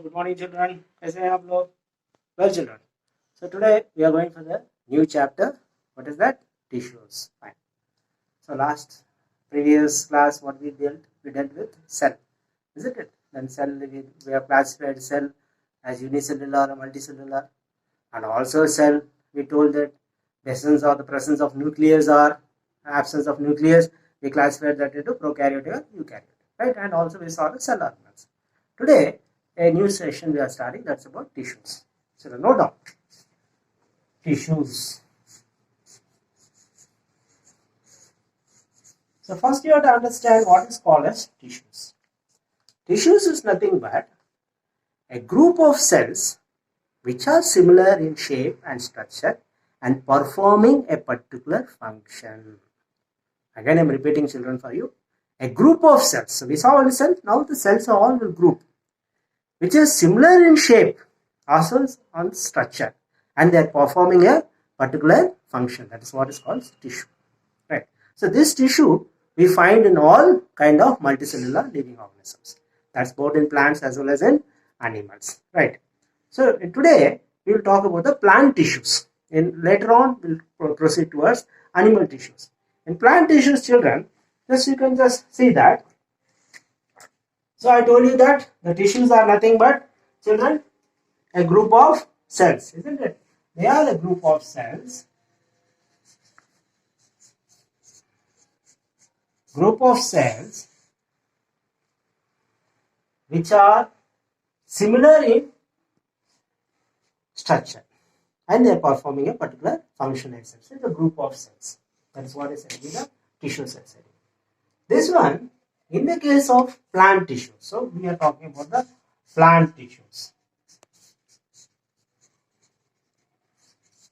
Good morning, children. कैसे हैं आप लोग? Well, children. So today we are going for the new chapter. What is that? Tissues. Fine. So previous class, what we dealt with cell, isn't it? Then cell we have classified cell as unicellular or multicellular, and also cell we told that the presence of nucleus or absence of nucleus. We classified that into prokaryote or eukaryote, right? And also we saw the cell organelles. Today, a new session we are starting, that's about tissues. So note down tissues. So first you have to understand what is called as tissues. Tissues is nothing but a group of cells which are similar in shape and structure and performing a particular function. Again, I am repeating, children, for you. A group of cells. So we saw all the cells. Now the cells are all group, which is similar in shape, also on structure, and they are performing a particular function. That is what is called tissue. Right. So this tissue we find in all kind of multicellular living organisms. That's both in plants as well as in animals. Right. So today we will talk about the plant tissues. And later on we'll proceed towards animal tissues. In plant tissues, children, you can just see that. So I told you that the tissues are nothing but, children, a group of cells, isn't it? They are a group of cells. Group of cells which are similar in structure and they are performing a particular function itself. So it's a group of cells. That is what is said in the tissue cells. This one, in the case of plant tissues, so we are talking about the plant tissues.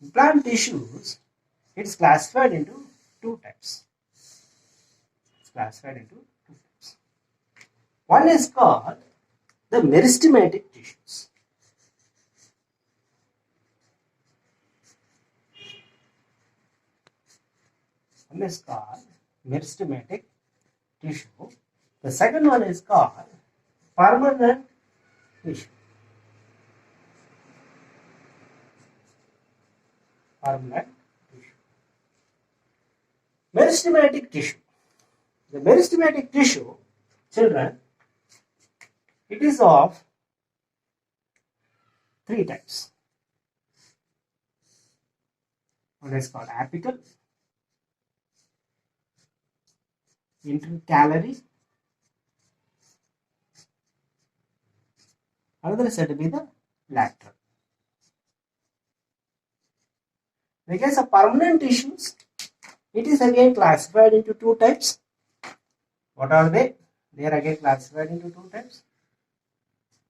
In plant tissues, it's classified into two types. One is called the meristematic tissues. One is called meristematic tissue. The second one is called permanent tissue. Permanent tissue. Meristematic tissue. The meristematic tissue, children, it is of three types. One is called apical, intercalary, another is said to be the lateral. In the case of permanent tissues, it is again classified into two types. What are they? They are again classified into two types.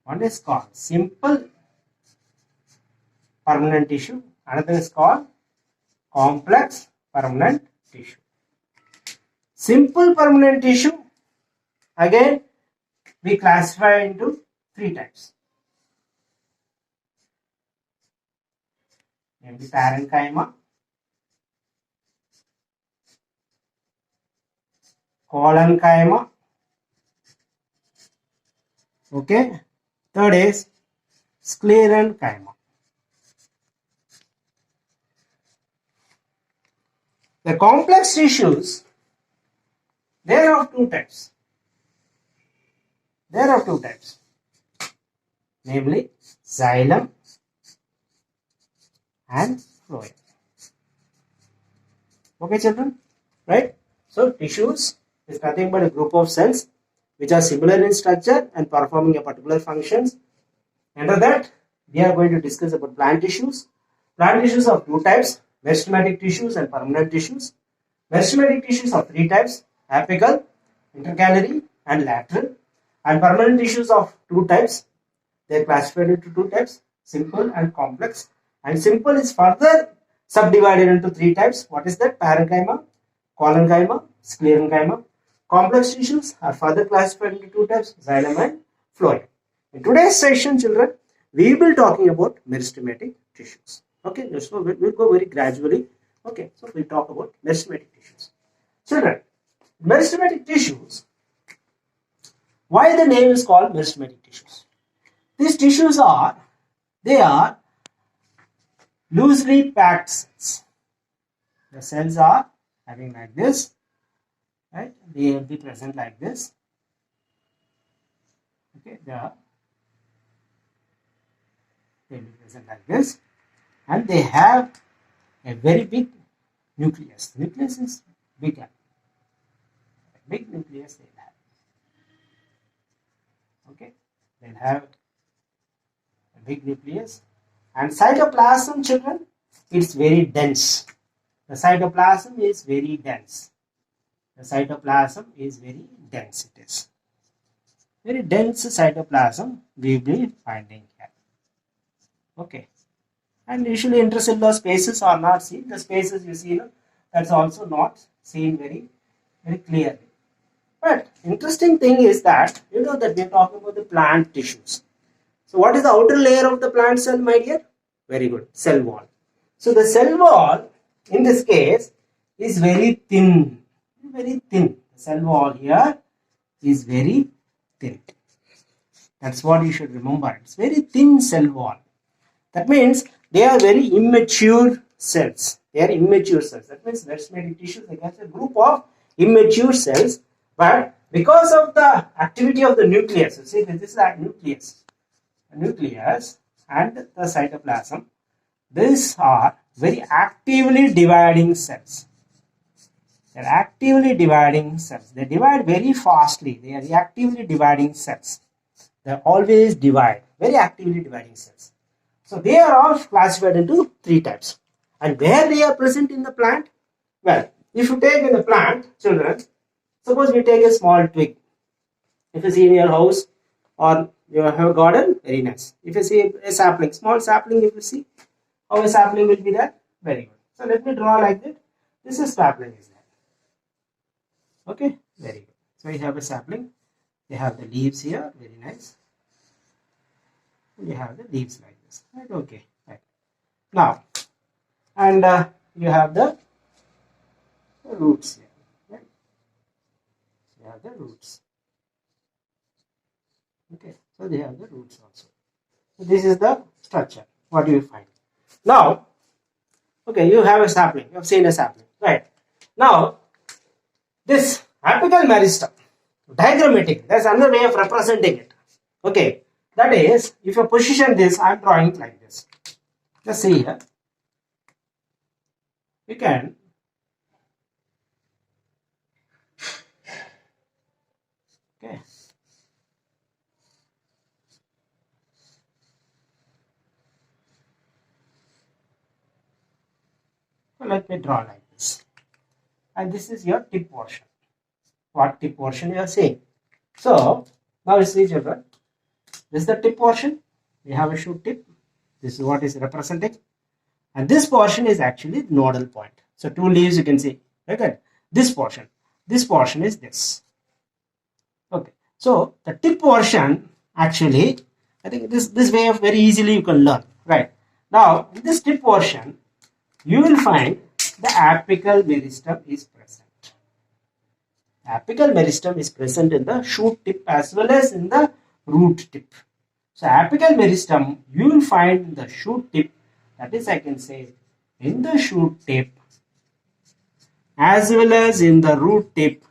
One is called simple permanent tissue, another is called complex permanent tissue. Simple permanent tissue, again we classify into three types. Namely parenchyma, collenchyma, okay. Third is sclerenchyma. The complex tissues, there are two types. Namely xylem and phloem. Okay, children, right? So tissues is nothing but a group of cells which are similar in structure and performing a particular functions. Under that, we are going to discuss about plant tissues. Plant tissues of two types: meristematic tissues and permanent tissues. Meristematic tissues of three types: apical, intercalary, and lateral. And permanent tissues of two types. They are classified into two types: simple and complex. And simple is further subdivided into three types. What is that? Parenchyma, collenchyma, sclerenchyma. Complex tissues are further classified into two types: xylem and phloem. In today's session, children, we will be talking about meristematic tissues. Okay, so we'll go very gradually. Okay, so we'll talk about meristematic tissues. Children, meristematic tissues, why the name is called meristematic tissues? these tissues are loosely packed cells. The cells are having like this, right? They will be present like this. Okay, they will be present like this, and they have a very big nucleus. The nucleus is big. A big nucleus they have. Okay, they'll have a big nucleus, and cytoplasm, children, it's very dense. The cytoplasm is very dense. The cytoplasm is very dense. It is very dense cytoplasm we will be finding here. Okay, and usually intracellular spaces are not seen. The spaces you see, that's also not seen very clearly. But interesting thing is that that we are talking about the plant tissues. So what is the outer layer of the plant cell, my dear? Very good, cell wall. So the cell wall in this case is very thin. Very thin. The cell wall here is very thin. That's what you should remember. It's very thin cell wall. That means they are very immature cells. They are immature cells. That means meristematic tissues are a group of immature cells. But because of the activity of the nucleus, you see, this is a nucleus and the cytoplasm, these are very actively dividing cells. They are actively dividing cells. They divide very fastly. They are actively dividing cells. They always divide, very actively dividing cells. So they are all classified into 3 types. And where they are present in the plant? Well, if you take in the plant, children, suppose we take a small twig. If you see in your house or you have a garden, very nice. If you see a sapling, small sapling, if you see how a sapling will be there, very good. So let me draw like that. This is sapling is there. Okay, very good. So you have a sapling. You have the leaves here, very nice. You have the leaves like this, right? Okay, right. Now, and you have the roots here, right? You have the roots. Okay, so they have the roots also. So this is the structure. What do you find? Now, okay, you have a sapling. You have seen a sapling, right? Now, this apical meristem, diagrammatic, that's another way of representing it. Okay, that is, if you position this, I am drawing it like this. Just see here. You can okay. So let me draw like this. And this is your tip portion. What tip portion you are seeing? So now you see, children, this is the tip portion. We have a shoot tip. This is what is representing. And this portion is actually the nodal point. So 2 leaves you can see. Okay. This portion is this. Okay. So the tip portion actually, I think this way of very easily you can learn. Right. Now in this tip portion, you will find the apical meristem is present. Apical meristem is present in the shoot tip as well as in the root tip. So apical meristem you will find in the shoot tip, that is I can say in the shoot tip as well as in the root tip,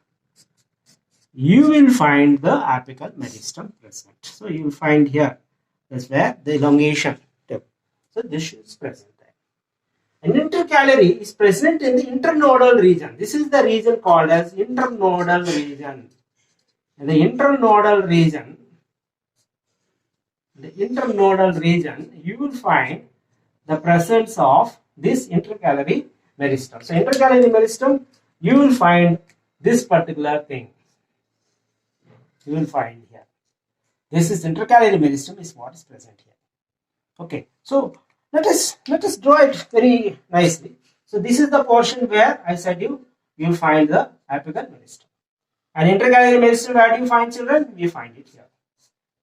you will find the apical meristem present. So you will find here, that's where the elongation tip. So this is present. An intercalary is present in the internodal region. This is the region called as internodal region. In the internodal region, you will find the presence of this intercalary meristem. So intercalary meristem, you will find this particular thing. You will find here. This is intercalary meristem is what is present here. Okay, so let us draw it very nicely. So this is the portion where I said you will find the apical meristem. And intercalary meristem, where do you find, children? We find it here.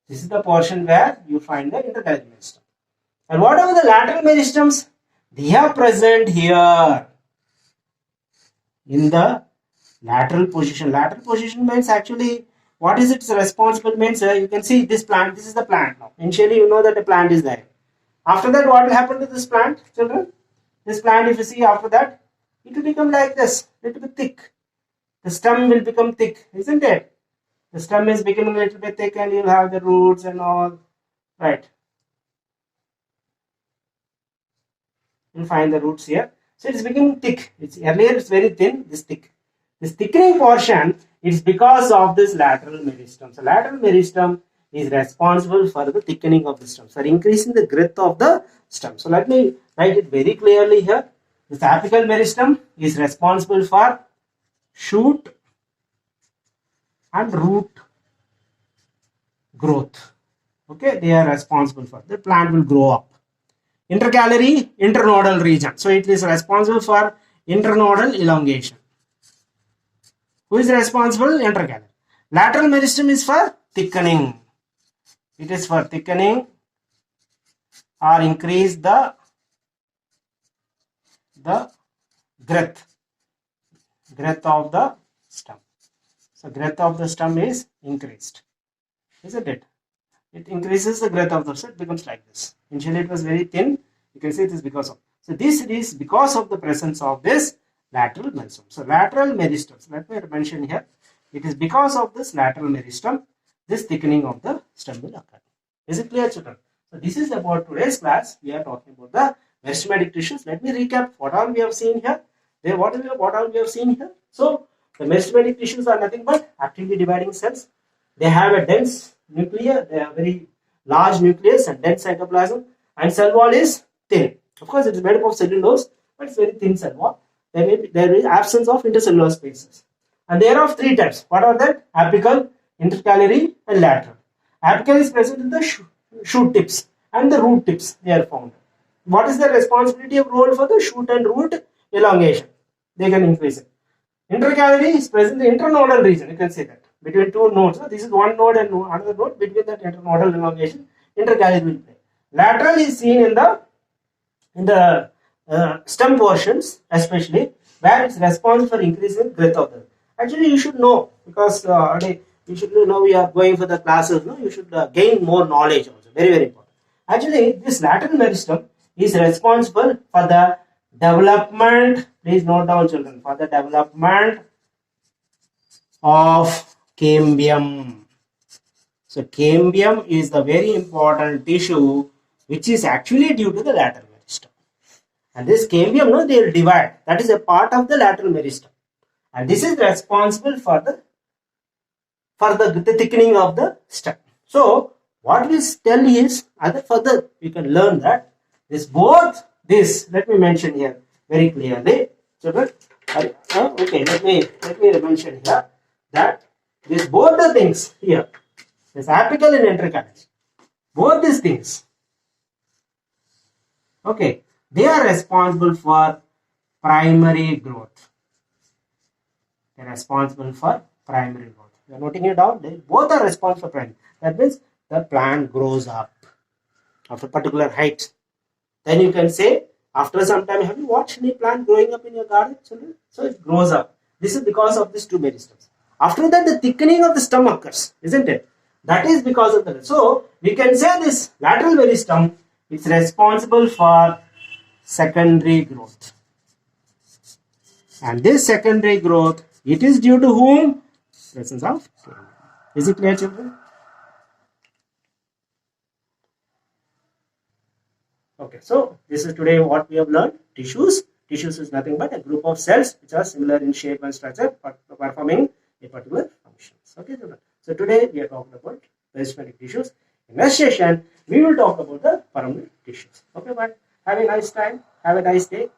This is the portion where you find the intercalary meristem. And what are the lateral meristems? They are present here in the lateral position. Lateral position means actually what is its responsible means? You can see this plant. This is the plant now. Initially, you know that a plant is there. After that, what will happen to this plant, children? This plant, if you see after that, it will become like this, little bit thick. The stem will become thick, isn't it? The stem is becoming a little bit thick, and you'll have the roots and all, right? You'll find the roots here. So it's becoming thick. Earlier it's very thin. This thick. This thickening portion is because of this lateral meristem. So lateral meristem is responsible for the thickening of the stem, for increasing the girth of the stem. So let me write it very clearly here. This apical meristem is responsible for shoot and root growth. Okay, they are responsible for the plant will grow up. Intercalary, internodal region. So it is responsible for internodal elongation. Who is responsible? Intercalary. Lateral meristem is for thickening. It is for thickening or increase the girth of the stem. So girth of the stem is increased, isn't it? It increases the girth of the stem. It becomes like this. Initially it was very thin. You can see it is because of. So this is because of the presence of this lateral meristem. So lateral meristem. So let me mention here. It is because of this lateral meristem, this thickening of the stem will occur. Is it clear, children? So this is about today's class. We are talking about the meristematic tissues. Let me recap what all we have seen here. What all we have seen here. So the meristematic tissues are nothing but actively dividing cells. They have a dense nucleus. They have very large nucleus and dense cytoplasm. And cell wall is thin. Of course, it is made up of cellulose, but it's very thin cell wall. There is absence of intercellular spaces. And they are of three types. What are that? Apical, intercalary, and lateral. Apical is present in the shoot tips and the root tips. They are found. What is the responsibility of role for the shoot and root elongation? They can increase it. Intercalary is present in the internodal region. You can see that between two nodes. This is one node and another node. Between that internodal elongation, intercalary will play. Lateral is seen in the stem portions, especially where it's responsible for increasing girth of the. Actually, you should know, because you should know we are going for the classes. No, you should gain more knowledge also. Very, very important. Actually, this lateral meristem is responsible for the development. Please note down, children, for the development of cambium. So cambium is the very important tissue which is actually due to the lateral meristem. And this cambium, no, they will divide. That is a part of the lateral meristem. And this is responsible for the thickening of the stem. So what we tell is, further we can learn that let me mention here very clearly. Children, okay, let me mention here that both the things here, this apical and intercalary, both these things, okay, they are responsible for primary growth. They are responsible for primary growth. You are noting it down. They both are responsible for primary. That means the plant grows up of a particular height. Then you can say, after some time, have you watched any plant growing up in your garden, children? So it grows up. This is because of these two meristems. After that, the thickening of the stem occurs, isn't it? That is because of the. So we can say this lateral meristem is responsible for secondary growth. And this secondary growth, it is due to whom? Presence of cambium. Is it clear, children? Okay, so this is today what we have learned. Tissues. Tissues is nothing but a group of cells which are similar in shape and structure but performing a particular function. Okay, children. So today we are talking about meristematic tissues. In next session, we will talk about the permanent tissues. Okay, bye. Have a nice time. Have a nice day.